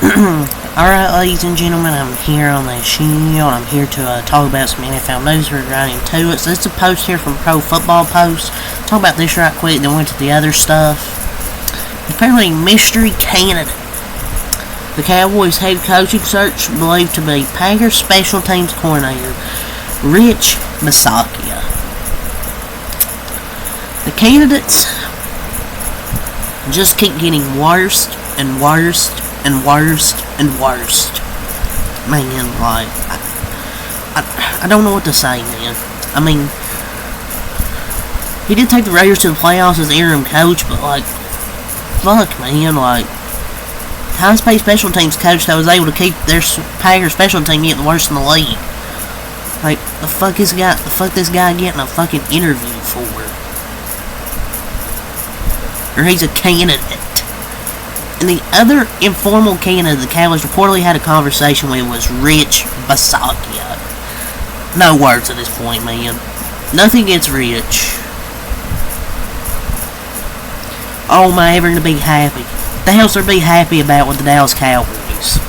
Alright, ladies and gentlemen, I'm here on the show. I'm here to talk about some NFL news. We're right into it. So, this is a post here from Pro Football Post. Talk about this right quick, then went to the other stuff. Apparently, mystery candidate. The Cowboys head coaching search believed to be Packers special teams coordinator Rich Bisaccia. The candidates just keep getting worse and worse and worse and worse. Man, like, I don't know what to say, man. I mean, he did take the Raiders to the playoffs as interim coach, but, like, fuck, man, like, highest paid special teams coach that was able to keep their Packers special team getting worse in the league. Like, the fuck this guy getting a fucking interview for? Or he's a candidate. And the other informal candidate the Cowboys reportedly had a conversation with was Rich Bisaccia. No words at this point, man. Nothing gets Rich. Oh, am I ever gonna be happy? What the hell's there to be happy about with the Dallas Cowboys?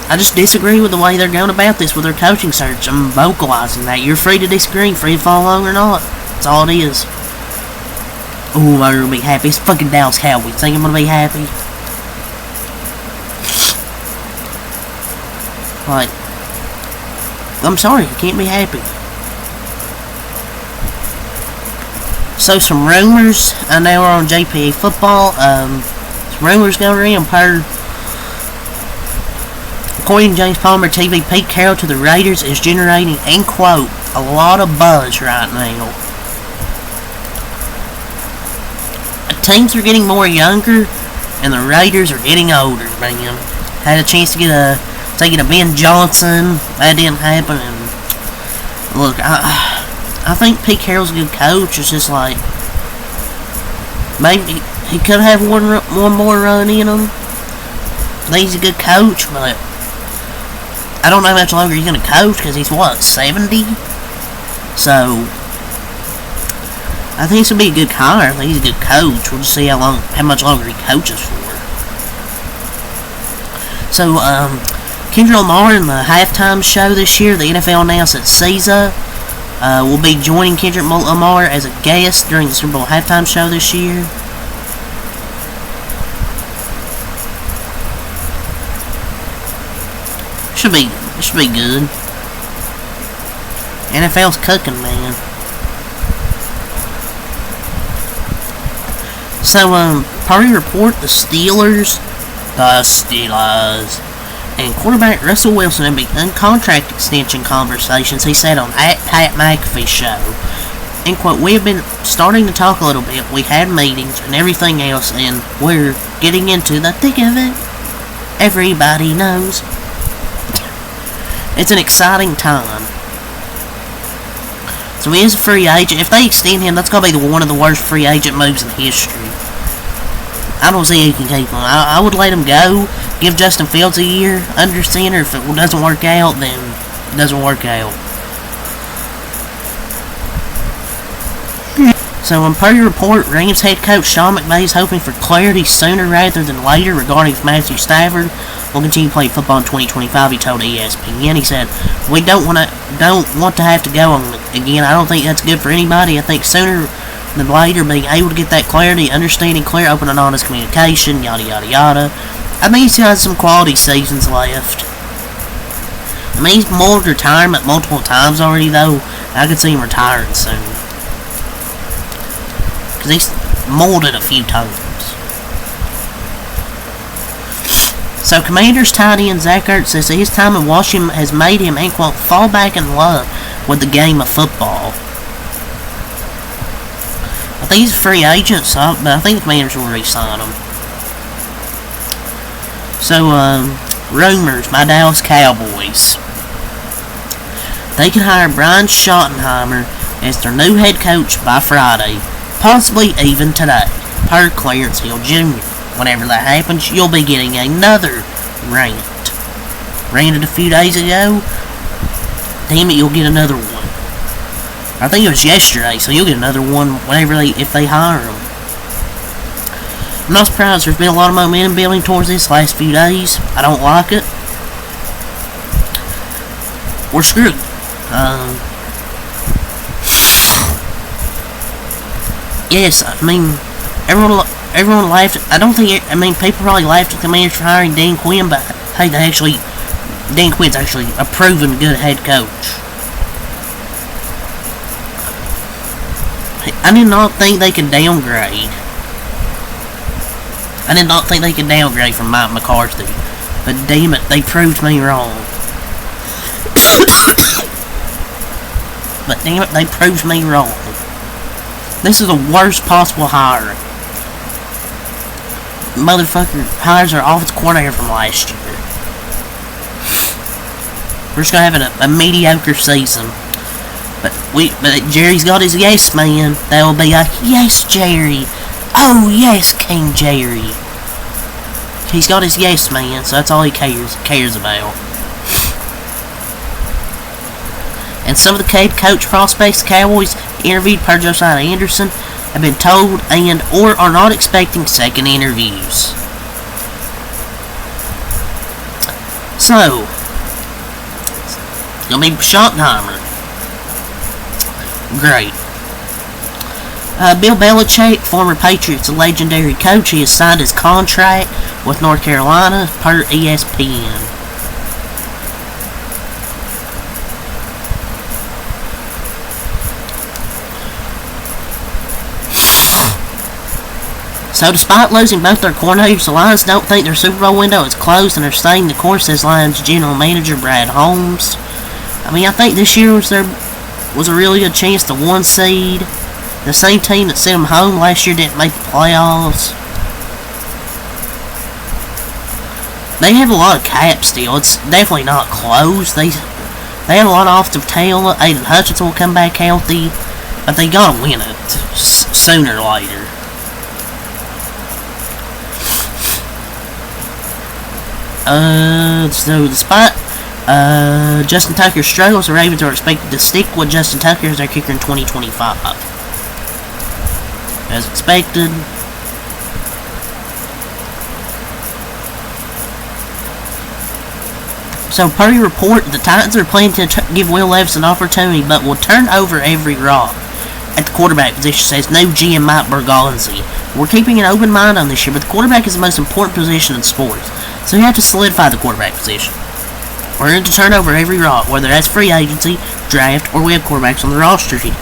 I just disagree with the way they're going about this with their coaching search. I'm vocalizing that. You're free to disagree, free to follow along or not. That's all it is. Oh, am I gonna be happy? It's fucking Dallas Cowboys. Think I'm gonna be happy? Like, I'm sorry, I can't be happy. So, some rumors. I know we're on JPA football. Some rumors going around. According to James Palmer TV, Pete Carroll to the Raiders is generating, end quote, a lot of buzz right now. Teams are getting more younger, and the Raiders are getting older, man. Had a chance to get a Ben Johnson. That didn't happen, and look, I think Pete Carroll's a good coach. It's just like, maybe he could have one more run in him. I think he's a good coach, but I don't know how much longer he's going to coach, because he's, what, 70? So, I think this will be a good hire. I think he's a good coach. We'll just see how much longer he coaches for. So, Kendrick Lamar in the halftime show this year, the NFL announced that SZA will be joining Kendrick Lamar as a guest during the Super Bowl halftime show this year. Should be good. NFL's cooking, man. So, party report, the Steelers, and quarterback Russell Wilson have begun contract extension conversations, he said on Pat McAfee's show. End quote, we have been starting to talk a little bit, we had meetings and everything else, and we're getting into the thick of it. Everybody knows. It's an exciting time. So he is a free agent. If they extend him, that's going to be one of the worst free agent moves in history. I don't see he can keep him. I would let him go. Give Justin Fields a year under center. If it doesn't work out, then it doesn't work out. So, on per report, Rams head coach Sean McVay is hoping for clarity sooner rather than later regarding if Matthew Stafford will continue to play football in 2025. He told ESPN. He said, "We don't want to have to go on again. I don't think that's good for anybody. I think sooner than later, being able to get that clarity, understanding, clear, open, and honest communication, yada yada yada. I think he's got some quality seasons left. I mean, he's molded retirement multiple times already, though. I could see him retiring soon. Because he's molded a few times. So, Commanders tight end Zach Ertz says that his time in Washington has made him, end quote, fall back in love with the game of football. I think he's a free agent, but I think the Commanders will re-sign him. So, rumors by Dallas Cowboys. They could hire Brian Schottenheimer as their new head coach by Friday, possibly even today, per Clarence Hill Jr. Whenever that happens, you'll be getting another rant. Ranted a few days ago. Damn it, you'll get another one. I think it was yesterday, so you'll get another one if they hire him. I'm not surprised. There's been a lot of momentum building towards this last few days. I don't like it. We're screwed. Yes, I mean, everyone laughed. I don't think. I mean, people probably laughed at the Commanders for hiring Dan Quinn, but hey, Dan Quinn's actually a proven good head coach. I did not think they could downgrade. I did not think they could downgrade from Mike McCarthy, but damn it, they proved me wrong. But damn it, they proved me wrong. This is the worst possible hire. Motherfucker hires our offensive coordinator from last year. We're just gonna have a mediocre season. But Jerry's got his yes man. That will be like, yes, Jerry. Oh yes, King Jerry. He's got his yes man, so that's all he cares about. And some of the head coach prospects the Cowboys interviewed per Josiah Anderson have been told and or are not expecting second interviews. So, it's gonna be Schottenheimer. Great. Bill Belichick, former Patriots legendary coach, he has signed his contract with North Carolina per ESPN. So despite losing both their coordinators, the Lions don't think their Super Bowl window is closed and are staying the course, says Lions general manager Brad Holmes. I mean, I think this year was a really good chance to one seed. The same team that sent them home last year didn't make the playoffs. They have a lot of cap still. It's definitely not closed. They have a lot of offensive talent. Aiden Hutchinson will come back healthy, but they gotta win it sooner or later. So despite Justin Tucker's struggles, the Ravens are expected to stick with Justin Tucker as their kicker in 2025. As expected. So per your report, the Titans are planning to give Will Levis an opportunity, but will turn over every rock at the quarterback position, says no GM Mike Bergonzi. We're keeping an open mind on this year, but the quarterback is the most important position in sports. So you have to solidify the quarterback position. We're going to turn over every rock, whether that's free agency, draft, or we have quarterbacks on the roster here.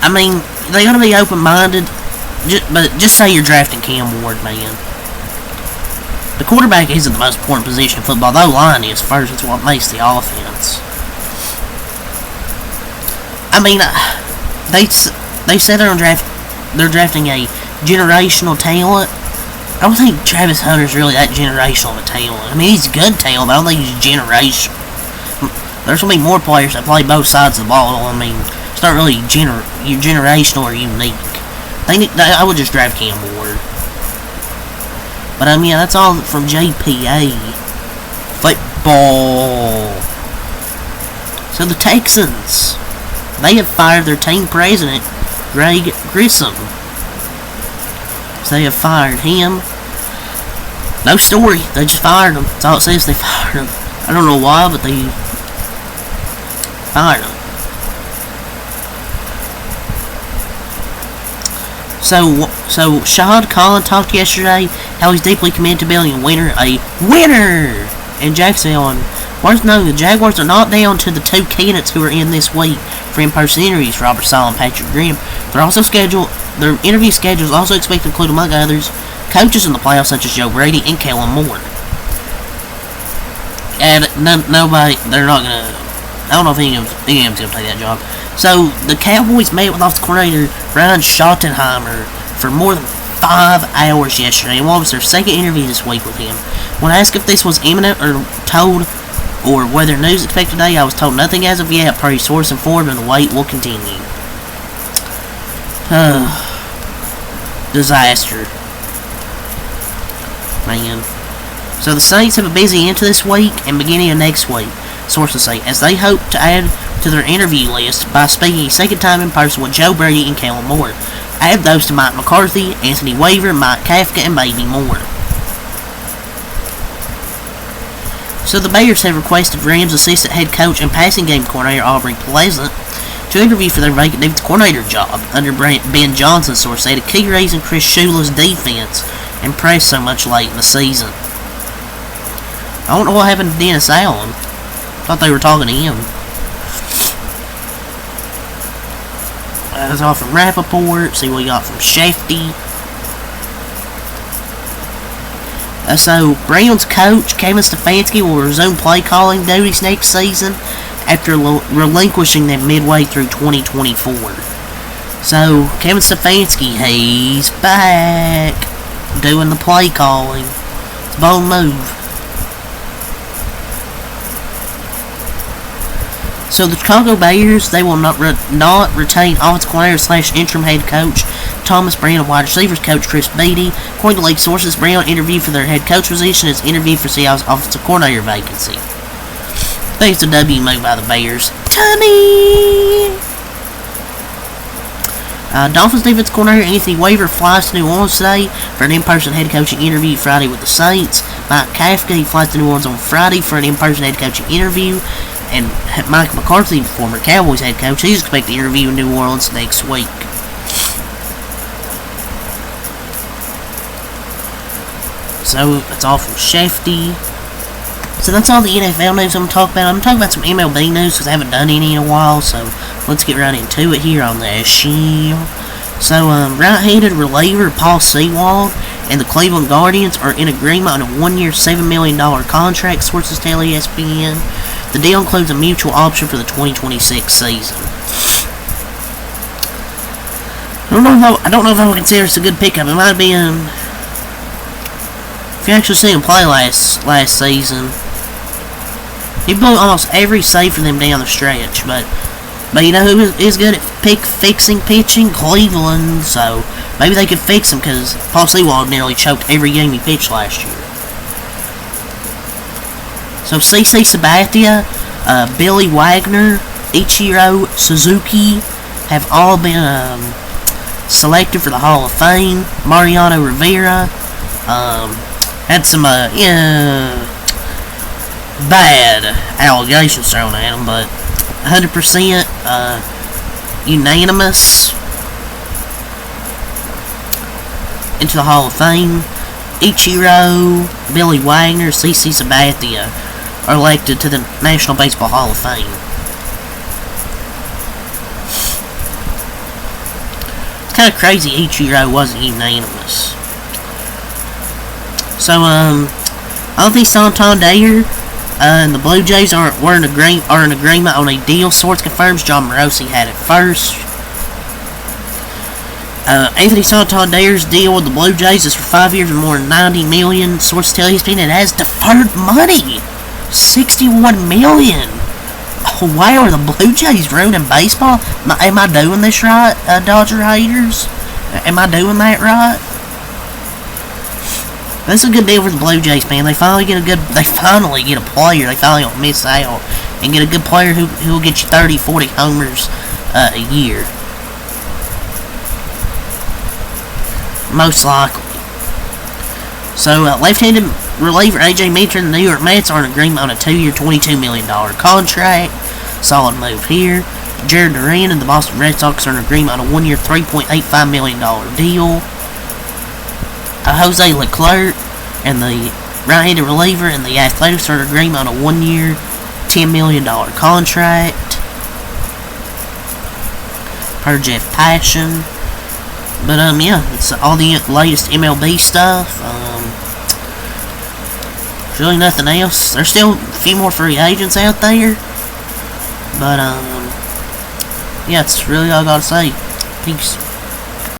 I mean, they got to be open-minded, but just say you're drafting Cam Ward, man. The quarterback isn't the most important position in football. The O-line is first. It's what makes the offense. I mean, they said they're drafting a generational talent. I don't think Travis Hunter's really that generational of a talent. I mean, he's a good talent, but I don't think he's generational. There's going to be more players that play both sides of the ball. I mean, it's not really generational or unique. I would just draft Cam Ward. But I mean, that's all from JPA. Football. So the Texans, they have fired their team president, Greg Grissom. So they have fired him. No story. They just fired him. That's all it says. They fired him. I don't know why, but they fired him. So Shad Khan talked yesterday how he's deeply committed to building a winner in Jacksonville. And worth noting, the Jaguars are not down to the two candidates who are in this week for in-person interviews, Robert Saleh and Patrick Graham. Their interview schedule is also expected to include, among others, coaches in the playoffs such as Joe Brady and Kellen Moore. And nobody, they're not gonna. I don't know if any of them's gonna take that job. So the Cowboys met with offensive coordinator Brian Schottenheimer for more than 5 hours yesterday, and what was their second interview this week with him. When asked if this was imminent or whether news expected today, I was told nothing as of yet, per source informed, and the wait will continue. Disaster. Man. So the Saints have a busy end to this week and beginning of next week, sources say, as they hope to add to their interview list by speaking a second time in person with Joe Brady and Kellen Moore. Add those to Mike McCarthy, Anthony Weaver, Mike Kafka, and maybe more. So the Bears have requested Rams assistant head coach and passing game coordinator Aubrey Pleasant to interview for their vacant defense coordinator job under Ben Johnson, source said. A key reason Chris Shula's defense impressed so much late in the season. I don't know what happened to Dennis Allen. Thought they were talking to him. That's all from Rappaport. See what we got from Shefty. So, Browns coach Kevin Stefanski will resume play calling duties next season after relinquishing them midway through 2024. So, Kevin Stefanski, he's back doing the play calling. It's a bold move. So the Chicago Bears, they will not retain offensive coordinator / interim head coach Thomas Brown and wide receivers coach Chris Beatty. According to league sources, Brown interviewed for their head coach position as interviewed for Seattle's offensive coordinator vacancy. I think it's a W move by the Bears. Tommy! Dolphins defense coordinator Anthony Weaver flies to New Orleans today for an in-person head coaching interview Friday with the Saints. Mike Kafka, he flies to New Orleans on Friday for an in-person head coaching interview. And Mike McCarthy, former Cowboys head coach, he's expected to interview in New Orleans next week. So, that's all from Shefty. So, that's all the NFL news I'm going to talk about. I'm going to talk about some MLB news because I haven't done any in a while. So, let's get right into it here on the show. So, right-handed reliever Paul Sewald and the Cleveland Guardians are in agreement on a one-year, $7 million contract, sources tell ESPN. The deal includes a mutual option for the 2026 season. I don't know if I would consider this a good pickup. It might have been. If you actually see him play last season, he blew almost every save for them down the stretch. But you know who is good at fixing pitching? Cleveland. So maybe they could fix him because Paul Sewald nearly choked every game he pitched last year. So CC Sabathia, Billy Wagner, Ichiro Suzuki have all been selected for the Hall of Fame. Mariano Rivera had some bad allegations thrown at him, but 100% unanimous into the Hall of Fame. Ichiro, Billy Wagner, CC Sabathia are elected to the National Baseball Hall of Fame. It's kind of crazy Ichiro wasn't unanimous. So, Anthony Santander and the Blue Jays are in agreement on a deal. Source confirms John Morosi had it first. Anthony Santander's deal with the Blue Jays is for 5 years and more than $90 million. Sources tell ESPN it has deferred money. $61 million. Oh, wow, are the Blue Jays ruining baseball? Am I doing this right, Dodger haters? Am I doing that right? That's a good deal for the Blue Jays, man. They finally get a player. They finally don't miss out and get a good player who will get you 30, 40 homers a year. Most likely. So, left-handed reliever A.J. Minter and the New York Mets are in agreement on a 2-year, $22 million contract. Solid move here. Jared Duran and the Boston Red Sox are in agreement on a 1-year, $3.85 million deal. Jose Leclerc and the right-handed reliever and the Athletics are in agreement on a 1-year, $10 million contract. Per Jeff Passion. But, yeah, it's all the latest MLB stuff. There's really nothing else. There's still a few more free agents out there. But, yeah, that's really all I gotta say. Peace.